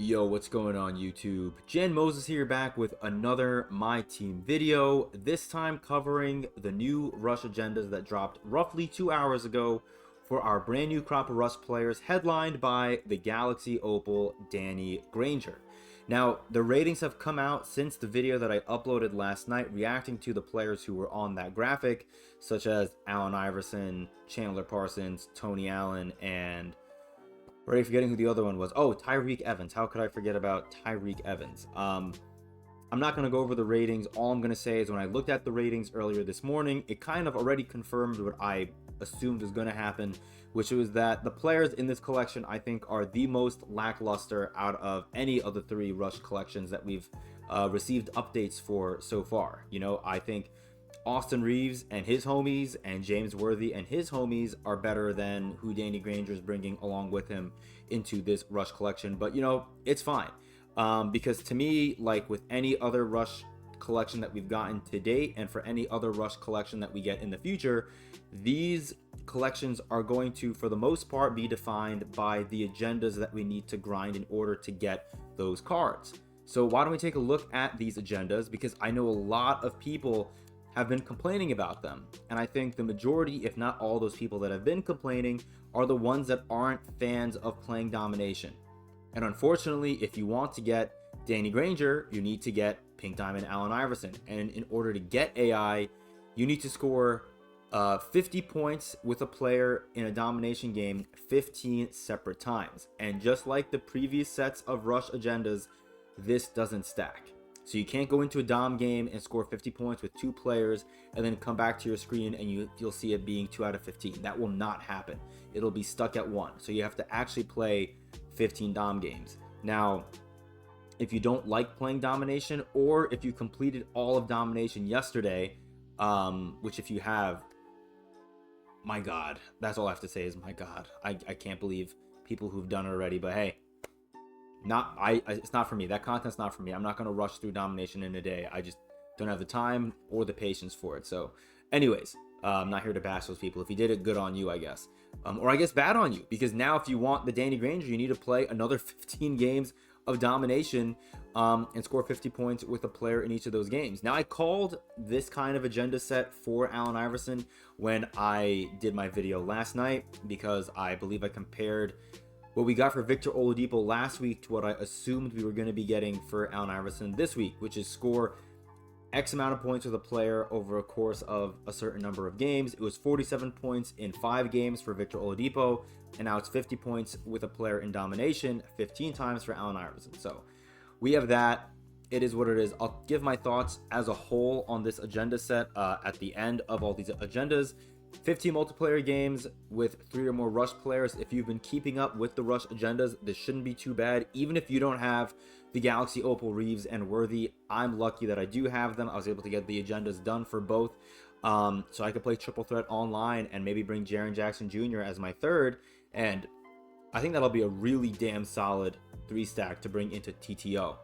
Yo, what's going on YouTube? Jan Moses here, back with another My Team video, this time covering the new Rush agendas that dropped roughly 2 hours ago for our brand new crop of Rush players, headlined by the Galaxy Opal Danny Granger. Now, the ratings have come out since the video that I uploaded last night reacting to the players who were on that graphic, such as Allen Iverson, Chandler Parsons, Tony Allen, and already forgetting who the other one was. Oh, Tyreek Evans. How could I forget about Tyreek Evans? I'm not going to go over the ratings. All I'm going to say is when I looked at the ratings earlier this morning, it kind of already confirmed what I assumed was going to happen, which was that the players in this collection, I think, are the most lackluster out of any of the three Rush collections that we've received updates for so far. You know, I think Austin Reeves and his homies and James Worthy and his homies are better than who Danny Granger is bringing along with him into this Rush collection. But, you know, it's fine. Because to me, like with any other Rush collection that we've gotten to date, and for any other Rush collection that we get in the future, these collections are going to, for the most part, be defined by the agendas that we need to grind in order to get those cards. So why don't we take a look at these agendas, because I know a lot of people have been complaining about them, and I think the majority, if not all those people that have been complaining, are the ones that aren't fans of playing domination. And unfortunately, if you want to get Danny Granger, you need to get Pink Diamond Allen Iverson, and in order to get AI, you need to score 50 points with a player in a domination game 15 separate times. And just like the previous sets of Rush agendas, this doesn't stack. So you can't go into a dom game and score 50 points with two players and then come back to your screen and you'll see it being 2 out of 15. That will not happen. It'll be stuck at 1. So you have to actually play 15 dom games. Now, if you don't like playing domination, or if you completed all of domination yesterday, which if you have, my God, that's all I have to say is my God. I can't believe people who've done it already, but hey, it's not for me. That content's not for me. I'm not going to rush through domination in a day. I just don't have the time or the patience for it. So anyways, I'm not here to bash those people. If you did it, good on you, I guess. Or I guess bad on you, because now if you want the Danny Granger, you need to play another 15 games of domination and score 50 points with a player in each of those games. Now, I called this kind of agenda set for Allen Iverson when I did my video last night, because I believe I compared what we got for Victor Oladipo last week to what I assumed we were going to be getting for Allen Iverson this week, which is score X amount of points with a player over a course of a certain number of games. It was 47 points in 5 games for Victor Oladipo, and now it's 50 points with a player in domination 15 times for Allen Iverson. So we have that. It is what it is. I'll give my thoughts as a whole on this agenda set at the end of all these agendas. 15 multiplayer games with 3 or more Rush players. If you've been keeping up with the Rush agendas, this shouldn't be too bad. Even if you don't have the Galaxy Opal, Reeves, and Worthy, I'm lucky that I do have them. I was able to get the agendas done for both, so I could play Triple Threat online and maybe bring Jaren Jackson Jr. as my third, and I think that'll be a really damn solid 3-stack to bring into TTO.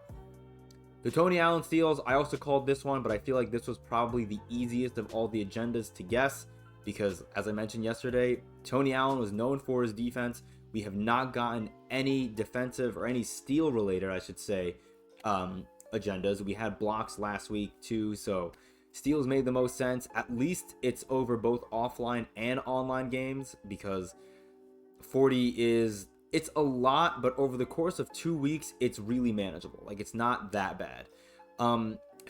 The Tony Allen steals, I also called this one, but I feel like this was probably the easiest of all the agendas to guess, because as I mentioned yesterday, Tony Allen was known for his defense. We have not gotten any defensive or any steal related, I should say, agendas. We had blocks last week too, so steals made the most sense. At least it's over both offline and online games, because 40 is, it's a lot, but over the course of 2 weeks, it's really manageable. Like, it's not that bad.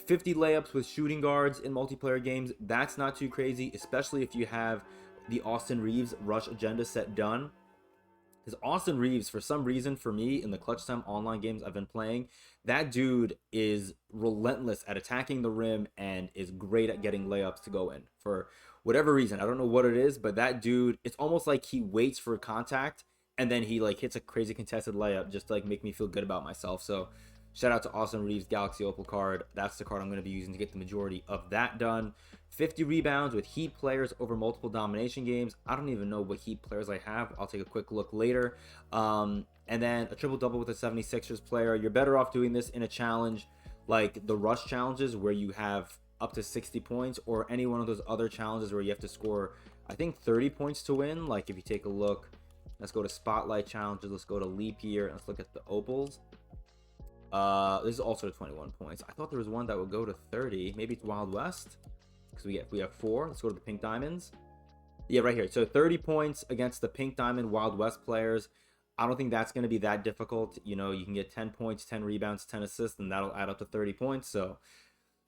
50 layups with shooting guards in multiplayer games, that's not too crazy, especially if you have the Austin Reeves Rush agenda set done. Because Austin Reeves, for some reason, for me, in the clutch time online games I've been playing, that dude is relentless at attacking the rim and is great at getting layups to go in. For whatever reason, I don't know what it is, but that dude, it's almost like he waits for contact and then he like hits a crazy contested layup just to like make me feel good about myself. So shout out to Austin Reeves Galaxy Opal card. That's the card I'm going to be using to get the majority of that done. 50 rebounds with Heat players over multiple domination games. I don't even know what Heat players I have. I'll take a quick look later. And then a triple-double with a 76ers player. You're better off doing this in a challenge like the Rush challenges, where you have up to 60 points, or any one of those other challenges where you have to score, I think, 30 points to win. Like, if you take a look, let's go to Spotlight challenges. Let's go to Leap Year. And let's look at the Opals. This is also 21 points. I thought there was one that would go to 30. Maybe it's Wild West, because we have 4. Let's go to the Pink Diamonds. Yeah, right here. So 30 points against the Pink Diamond Wild West players. I don't think that's going to be that difficult. You know, you can get 10 points, 10 rebounds, 10 assists, and that'll add up to 30 points. So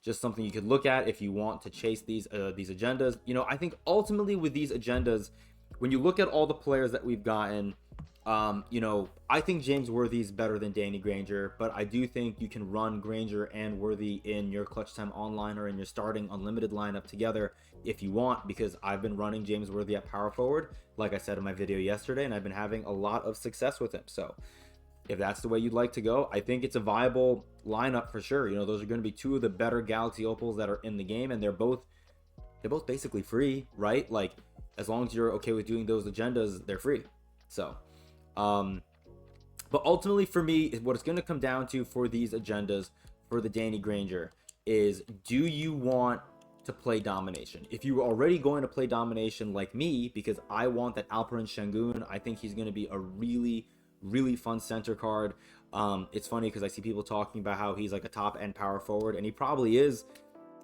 just something you could look at if you want to chase these agendas. You know, I think ultimately with these agendas, when you look at all the players that we've gotten, you know, I think James Worthy is better than Danny Granger, but I do think you can run Granger and Worthy in your Clutch Time Online or in your starting unlimited lineup together if you want, because I've been running James Worthy at power forward, like I said in my video yesterday, and I've been having a lot of success with him. So if that's the way you'd like to go, I think it's a viable lineup for sure. You know, those are going to be 2 of the better Galaxy Opals that are in the game, and they're both basically free, right? Like, as long as you're okay with doing those agendas, they're free. So but ultimately for me, what it's going to come down to for these agendas for the Danny Granger is, do you want to play domination? If you were already going to play domination like me, because I want that Alperen Şengün, I think he's going to be a really fun center card. It's funny because I see people talking about how he's like a top end power forward, and he probably is.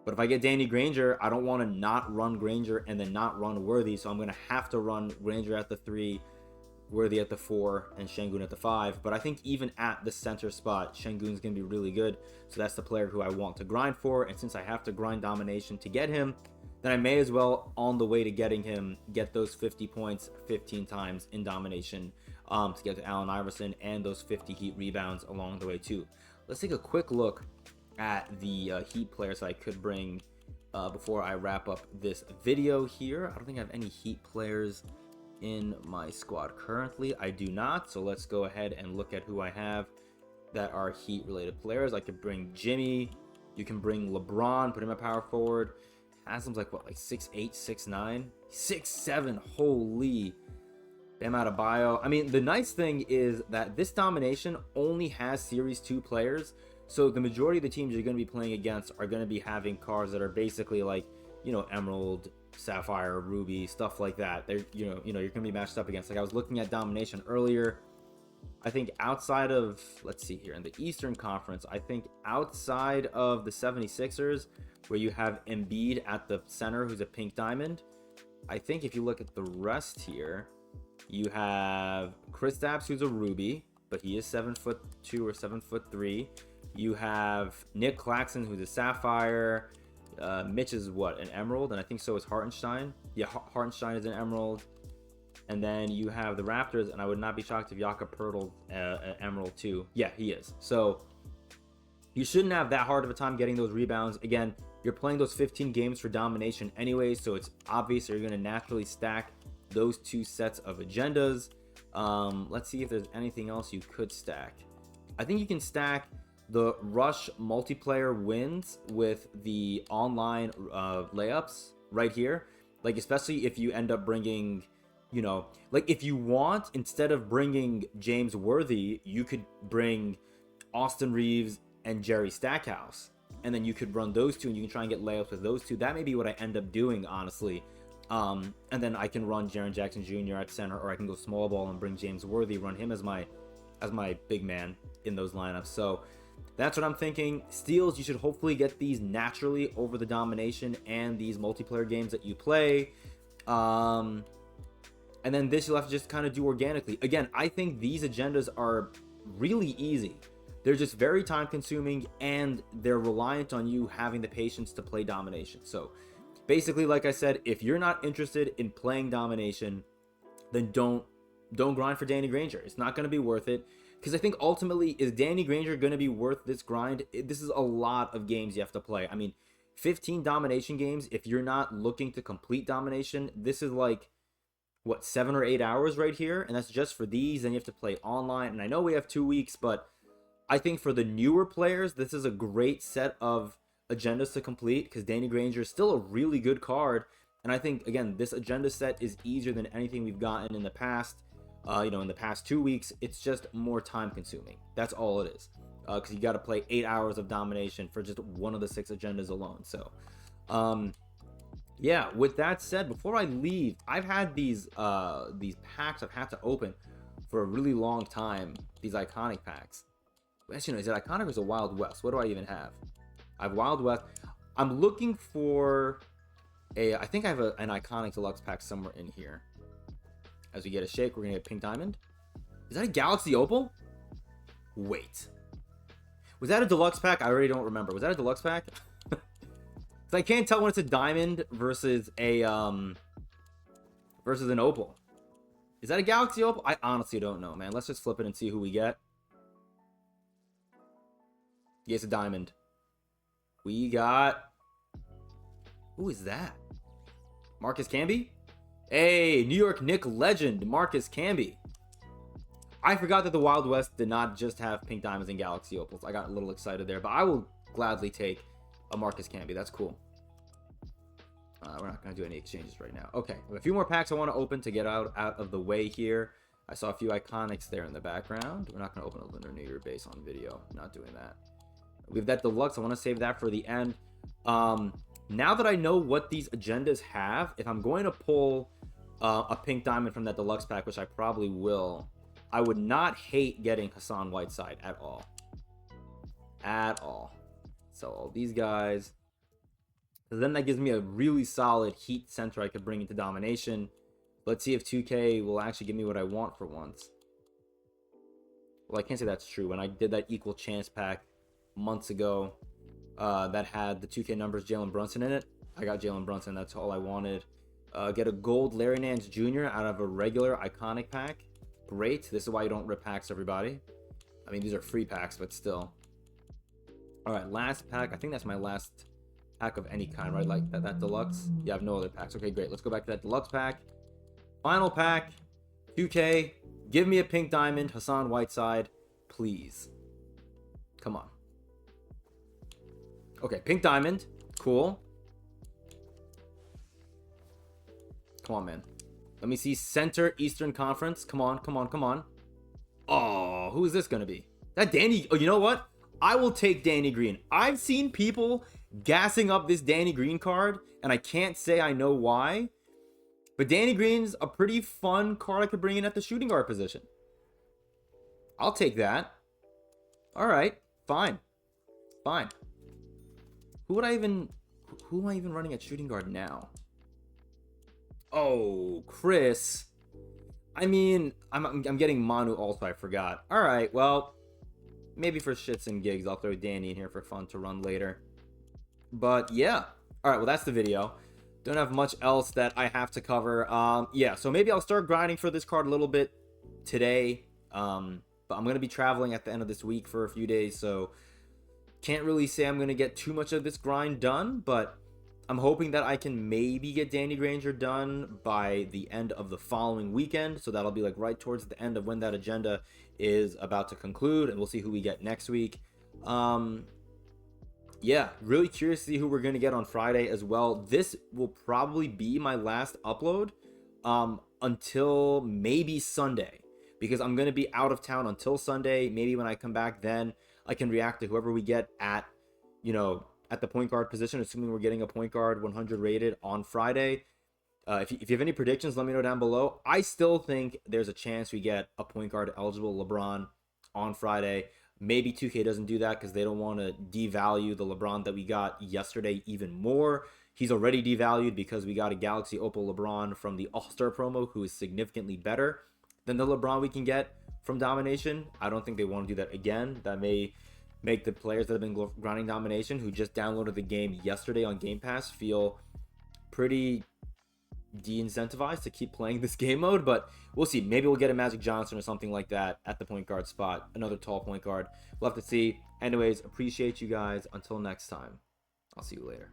But if I get Danny Granger, I don't want to not run Granger and then not run Worthy, so I'm going to have to run Granger at the 3, Worthy at the 4, and Şengün at the 5. But I think even at the center spot, Şengün's going to be really good. So that's the player who I want to grind for. And since I have to grind domination to get him, then I may as well, on the way to getting him, get those 50 points 15 times in domination to get to Allen Iverson, and those 50 Heat rebounds along the way too. Let's take a quick look at the Heat players that I could bring before I wrap up this video here. I don't think I have any Heat players in my squad currently. I do not, so let's go ahead and look at who I have that are Heat related players. I could bring Jimmy, you can bring LeBron, put him at power forward. Haslam's like what, like 6'8", 6'9", 6'7", holy. Bam Adebayo. I mean, the nice thing is that this domination only has Series 2 players, so the majority of the teams you're going to be playing against are going to be having cards that are basically like, you know, Emerald, Sapphire, Ruby, stuff like that. They're, you know, you're going to be matched up against. Like, I was looking at domination earlier. I think outside of, let's see here, in the Eastern Conference, I think outside of the 76ers, where you have Embiid at the center, who's a pink diamond, I think if you look at the rest here, you have Kristaps, who's a ruby, but he is 7'2" or 7'3". You have Nick Claxton, who's a sapphire. Mitch is what, an emerald, and I think so is Hartenstein. Yeah, Hartenstein is an emerald. And then you have the Raptors, and I would not be shocked if Jakob Poeltl's an emerald too. Yeah, he is. So you shouldn't have that hard of a time getting those rebounds. Again, you're playing those 15 games for domination anyway, so it's obvious you're going to naturally stack those 2 sets of agendas. Let's see if there's anything else you could stack. I think you can stack the Rush multiplayer wins with the online layups right here. Like, especially if you end up bringing, you know, like if you want, instead of bringing James Worthy, you could bring Austin Reeves and Jerry Stackhouse, and then you could run those 2 and you can try and get layups with those 2. That may be what I end up doing, honestly. And then I can run Jaren Jackson Jr. at center, or I can go small ball and bring James Worthy, run him as my big man in those lineups. So that's what I'm thinking. Steals, you should hopefully get these naturally over the domination and these multiplayer games that you play. And then this you'll have to just kind of do organically. Again, I think these agendas are really easy. They're just very time consuming, and they're reliant on you having the patience to play domination. So basically, like I said, if you're not interested in playing domination, then don't grind for Danny Granger. It's not going to be worth it. Because I think ultimately, is Danny Granger going to be worth this grind? This is a lot of games you have to play. I mean, 15 domination games, if you're not looking to complete domination, this is like, what, 7 or 8 hours right here? And that's just for these. Then you have to play online. And I know we have 2 weeks, but I think for the newer players, this is a great set of agendas to complete, because Danny Granger is still a really good card. And I think, again, this agenda set is easier than anything we've gotten in the past. You know, in the past 2 weeks, it's just more time consuming. That's all it is. Because you got to play 8 hours of domination for just one of the 6 agendas alone. So, yeah, with that said, before I leave, I've had these packs I've had to open for a really long time, these iconic packs. Actually, no, is it iconic or is it Wild West? What do I even have? I have Wild West. I'm looking for a... I think I have an iconic deluxe pack somewhere in here. As we get a shake, we're going to get Pink Diamond. Is that a Galaxy Opal? Wait. Was that a deluxe pack? I already don't remember. Was that a deluxe pack? I can't tell when it's a diamond versus a versus an opal. Is that a Galaxy Opal? I honestly don't know, man. Let's just flip it and see who we get. Yeah, it's a diamond. We got... Who is that? Marcus Camby? Hey, New York Knicks legend, Marcus Camby. I forgot that the Wild West did not just have pink diamonds and Galaxy Opals. I got a little excited there, but I will gladly take a Marcus Camby. That's cool. We're not going to do any exchanges right now. Okay, a few more packs I want to open to get out of the way here. I saw a few iconics there in the background. We're not going to open a Lunar New Year base on video. Not doing that. We have that deluxe. I want to save that for the end. Now that I know what these agendas have, if I'm going to pull a pink diamond from that deluxe pack, which I probably will, I would not hate getting Hassan Whiteside at all. At all. So all these guys. Then that gives me a really solid Heat center I could bring into domination. Let's see if 2K will actually give me what I want for once. Well, I can't say that's true. When I did that equal chance pack months ago that had the 2K numbers Jalen Brunson in it, I got Jalen Brunson. That's all I wanted. Get a gold Larry Nance Jr. out of a regular iconic pack. Great. This is why you don't rip packs, everybody. I mean, these are free packs, but still. All right, last pack. I think that's my last pack of any kind, right? Like that deluxe. Yeah, I have no other packs. Okay, great. Let's go back to that deluxe pack. Final pack. 2K. Give me a pink diamond. Hassan Whiteside, please. Come on. Okay, pink diamond. Cool. Come on, man. Let me see. Center Eastern Conference. Come on, come on, come on. Oh, who is this going to be? That Danny. Oh, you know what? I will take Danny Green. I've seen people gassing up this Danny Green card, and I can't say I know why. But Danny Green's a pretty fun card I could bring in at the shooting guard position. I'll take that. All right, fine. Fine. Who am I even running at shooting guard now? Oh, Chris. I mean, I'm getting Manu also, I forgot. All right, well, maybe for shits and gigs, I'll throw Danny in here for fun to run later. But yeah. All right, well, that's the video. Don't have much else that I have to cover. Yeah, so maybe I'll start grinding for this card a little bit today. But I'm going to be traveling at the end of this week for a few days, so can't really say I'm going to get too much of this grind done, but I'm hoping that I can maybe get Danny Granger done by the end of the following weekend. So that'll be like right towards the end of when that agenda is about to conclude, and we'll see who we get next week. Yeah, really curious to see who we're going to get on Friday as well. This will probably be my last upload until maybe Sunday, because I'm going to be out of town until Sunday. Maybe when I come back, then I can react to whoever we get at, you know, at the point guard position, assuming we're getting a point guard 100 rated on Friday. If you have any predictions, let me know down below. I still think there's a chance we get a point guard eligible LeBron on Friday. Maybe 2K doesn't do that because they don't want to devalue the LeBron that we got yesterday even more. He's already devalued because we got a Galaxy Opal LeBron from the All-Star promo who is significantly better than the LeBron we can get from Domination. I don't think they want to do that again. That may make the players that have been grinding Domination who just downloaded the game yesterday on Game Pass feel pretty de-incentivized to keep playing this game mode, but we'll see. Maybe we'll get a Magic Johnson or something like that at the point guard spot, another tall point guard. We'll have to see. Anyways, appreciate you guys. Until next time, I'll see you later.